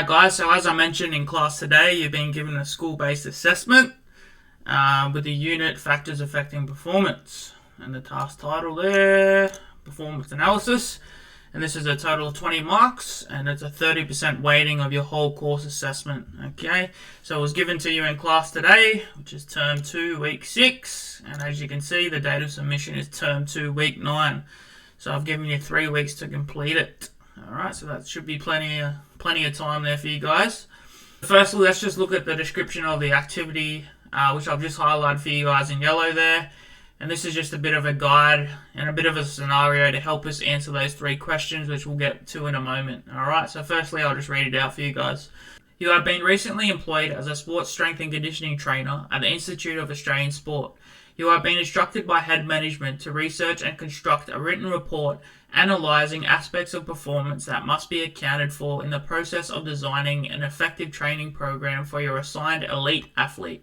Alright guys, so as I mentioned in class today, you've been given a school-based assessment with the unit Factors Affecting Performance. And the task title there, Performance Analysis. And this is a total of 20 marks, and it's a 30% weighting of your whole course assessment. Okay, so it was given to you in class today, which is Term 2, Week 6. And as you can see, the date of submission is Term 2, Week 9. So I've given you 3 weeks to complete it. Alright, so that should be plenty of time there for you guys. Firstly, let's just look at the description of the activity, which I've just highlighted for you guys in yellow there. And this is just a bit of a guide and a bit of a scenario to help us answer those 3 questions, which we'll get to in a moment. Alright, so firstly, I'll just read it out for you guys. You have been recently employed as a sports strength and conditioning trainer at the Institute of Australian Sport. You have been instructed by head management to research and construct a written report analysing aspects of performance that must be accounted for in the process of designing an effective training program for your assigned elite athlete.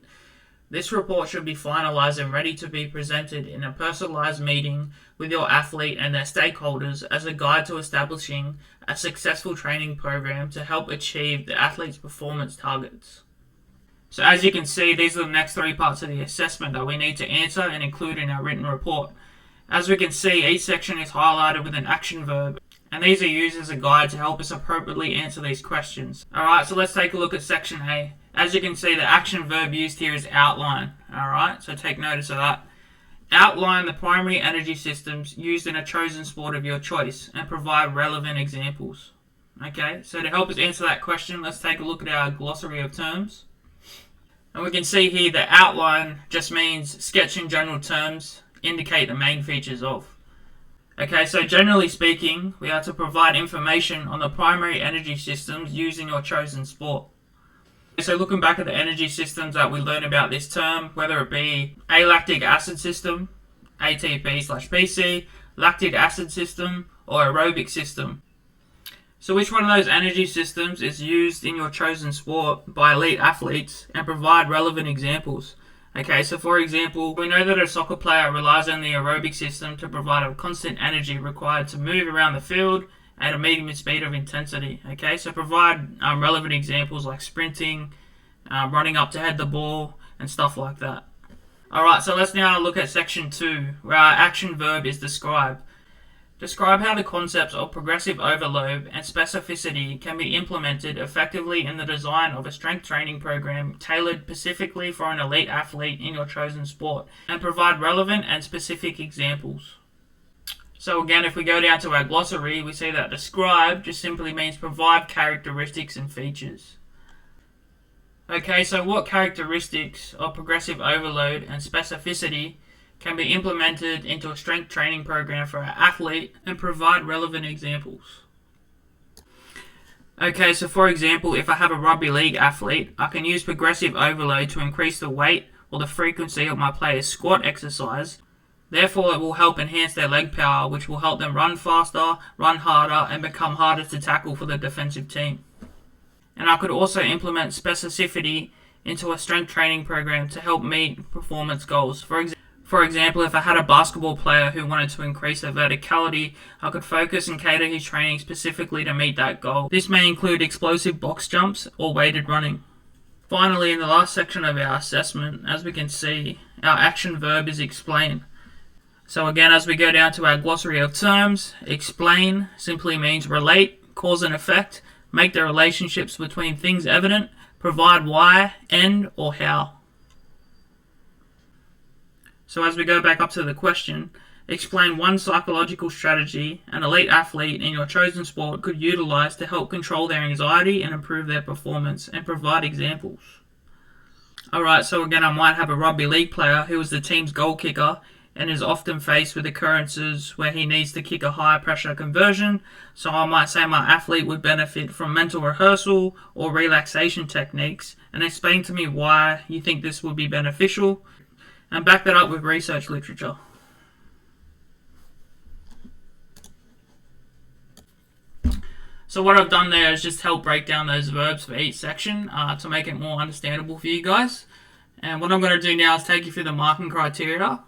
This report should be finalised and ready to be presented in a personalised meeting with your athlete and their stakeholders as a guide to establishing a successful training program to help achieve the athlete's performance targets. So as you can see, these are the next 3 parts of the assessment that we need to answer and include in our written report. As we can see, each section is highlighted with an action verb, and these are used as a guide to help us appropriately answer these questions. Alright, so let's take a look at section A. As you can see, the action verb used here is outline. Alright, so take notice of that. Outline the primary energy systems used in a chosen sport of your choice and provide relevant examples. Okay, so to help us answer that question, let's take a look at our glossary of terms. And we can see here that outline just means sketch in general terms, indicate the main features of. Okay, so generally speaking, we are to provide information on the primary energy systems used in your chosen sport. So looking back at the energy systems that we learned about this term, whether it be alactic acid system, ATP/PC, lactic acid system, or aerobic system. So which one of those energy systems is used in your chosen sport by elite athletes, and provide relevant examples. Okay, so for example, we know that a soccer player relies on the aerobic system to provide a constant energy required to move around the field at a medium speed of intensity. Okay, so provide relevant examples like sprinting, running up to head the ball, and stuff like that. Alright, so let's now look at section 2, where our action verb is describe. Describe how the concepts of progressive overload and specificity can be implemented effectively in the design of a strength training program tailored specifically for an elite athlete in your chosen sport, and provide relevant and specific examples. So again, if we go down to our glossary, we see that describe just simply means provide characteristics and features. Okay, so what characteristics of progressive overload and specificity can be implemented into a strength training program for our athlete, and provide relevant examples. Okay, so for example, if I have a rugby league athlete, I can use progressive overload to increase the weight or the frequency of my player's squat exercise. Therefore, it will help enhance their leg power, which will help them run faster, run harder, and become harder to tackle for the defensive team. And I could also implement specificity into a strength training program to help meet performance goals. For example, if I had a basketball player who wanted to increase their verticality, I could focus and cater his training specifically to meet that goal. This may include explosive box jumps or weighted running. Finally, in the last section of our assessment, as we can see, our action verb is explain. So again, as we go down to our glossary of terms, explain simply means relate, cause and effect, make the relationships between things evident, provide why, and, or how. So as we go back up to the question, explain one psychological strategy an elite athlete in your chosen sport could utilize to help control their anxiety and improve their performance, and provide examples. Alright, so again, I might have a rugby league player who is the team's goal kicker and is often faced with occurrences where he needs to kick a high pressure conversion. So I might say my athlete would benefit from mental rehearsal or relaxation techniques, and explain to me why you think this would be beneficial, and back that up with research literature. So what I've done there is just help break down those verbs for each section to make it more understandable for you guys. And what I'm going to do now is take you through the marking criteria,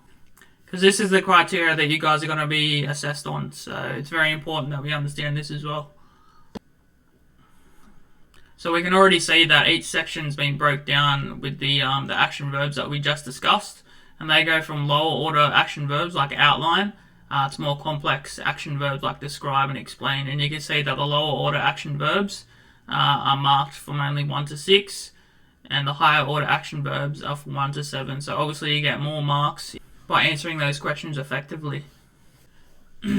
because this is the criteria that you guys are going to be assessed on. So it's very important that we understand this as well. So we can already see that each section's been broke down with the action verbs that we just discussed, and they go from lower order action verbs like outline to more complex action verbs like describe and explain. And you can see that the lower order action verbs are marked from only 1 to 6, and the higher order action verbs are from 1 to 7. So obviously you get more marks by answering those questions effectively.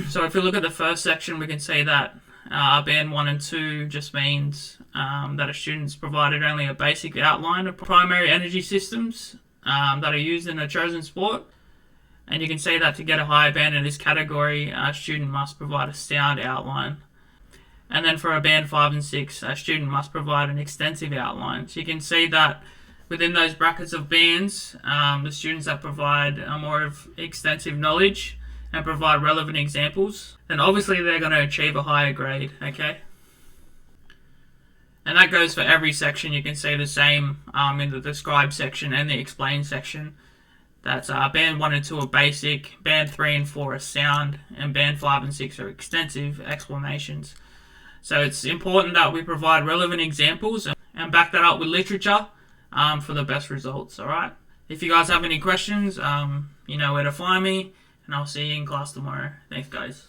So if we look at the first section, we can see that band 1 and 2 just means that a student's provided only a basic outline of primary energy systems that are used in a chosen sport. And you can see that to get a higher band in this category, a student must provide a sound outline. And then for a band 5 and 6, a student must provide an extensive outline. So you can see that within those brackets of bands, the students that provide more of extensive knowledge and provide relevant examples, then obviously they're going to achieve a higher grade, okay? And that goes for every section. You can see the same in the describe section and the explain section. That's band 1 and 2 are basic, band 3 and 4 are sound, and band 5 and 6 are extensive explanations. So it's important that we provide relevant examples and back that up with literature for the best results, alright? If you guys have any questions, you know where to find me, and I'll see you in class tomorrow. Thanks, guys.